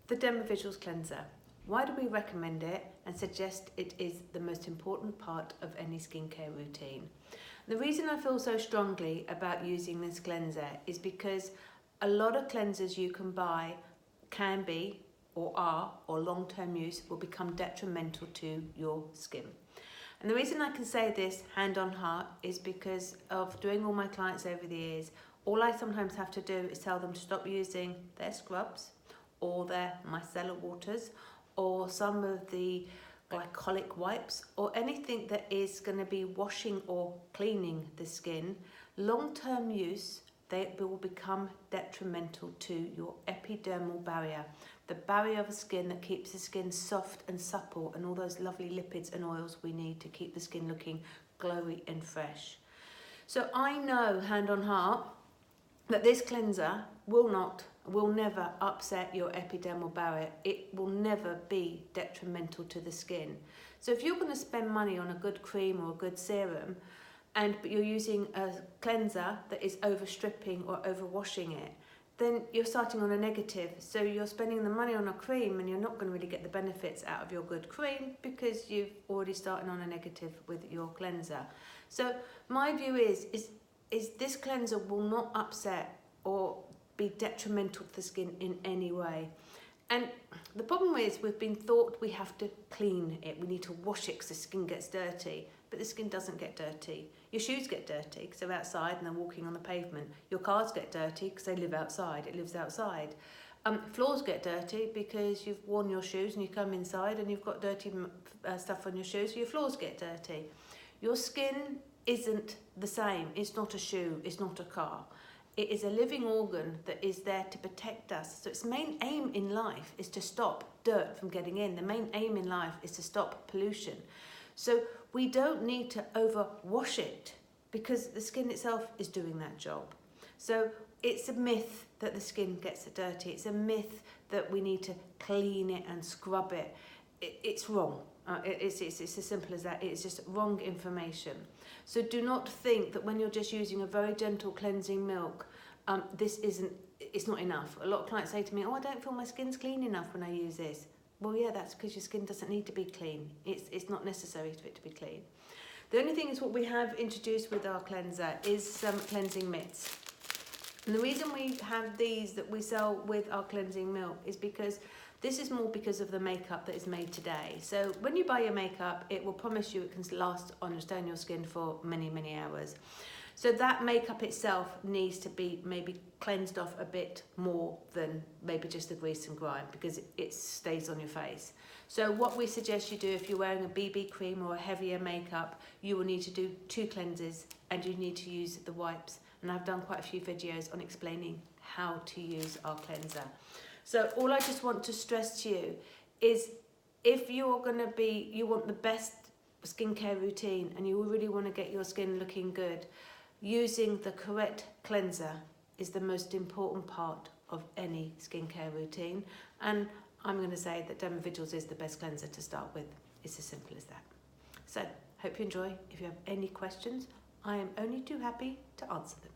The Dermavisuals Cleanser. Why do we recommend it and suggest it is the most important part of any skincare routine? The reason I feel so strongly about using this cleanser is because a lot of cleansers you can buy can be or are or long-term use will become detrimental to your skin. And the reason I can say this hand on heart is because of doing all my clients over the years. All I sometimes have to do is tell them to stop using their scrubs or their micellar waters or some of the glycolic wipes or anything that is going to be washing or cleaning the skin. Long-term use, they will become detrimental to your epidermal barrier, the barrier of the skin that keeps the skin soft and supple and all those lovely lipids and oils we need to keep the skin looking glowy and fresh. So I know, hand on heart, that this cleanser will never upset your epidermal barrier. It will never be detrimental to the skin. So if you're going to spend money on a good cream or a good serum, but you're using a cleanser that is overstripping or overwashing it, then you're starting on a negative. So you're spending the money on a cream and you're not going to really get the benefits out of your good cream because you've already started on a negative with your cleanser. So my view is this cleanser will not upset or be detrimental to the skin in any way. And the problem is we've been thought we have to clean it. We need to wash it because the skin gets dirty. But the skin doesn't get dirty. Your shoes get dirty because they're outside and they're walking on the pavement. Your cars get dirty because they live outside. It lives outside. Floors get dirty because you've worn your shoes and you come inside and you've got dirty stuff on your shoes, so your floors get dirty. Your skin isn't the same. It's not a shoe. It's not a car. It is a living organ that is there to protect us. So its main aim in life is to stop dirt from getting in. The main aim in life is to stop pollution. So we don't need to overwash it because the skin itself is doing that job. So it's a myth that the skin gets dirty. It's a myth that we need to clean it and scrub it. It's wrong. It's as simple as that. It's just wrong information. So do not think that when you're just using a very gentle cleansing milk, it's not enough. A lot of clients say to me, oh, I don't feel my skin's clean enough when I use this. Well, yeah, that's because your skin doesn't need to be clean. It's not necessary for it to be clean. The only thing is what we have introduced with our cleanser is some cleansing mitts. And the reason we have these that we sell with our cleansing milk is because this is more because of the makeup that is made today. So when you buy your makeup, it will promise you it can last on stay on your skin for many, many hours. So that makeup itself needs to be maybe cleansed off a bit more than maybe just the grease and grime because it stays on your face. So what we suggest you do if you're wearing a BB cream or a heavier makeup, you will need to do 2 cleanses and you need to use the wipes. And I've done quite a few videos on explaining how to use our cleanser. So all I just want to stress to you is if you're going to you want the best skincare routine and you really want to get your skin looking good, using the correct cleanser is the most important part of any skincare routine. And I'm going to say that Dermavisuals is the best cleanser to start with. It's as simple as that. So hope you enjoy. If you have any questions, I am only too happy to answer them.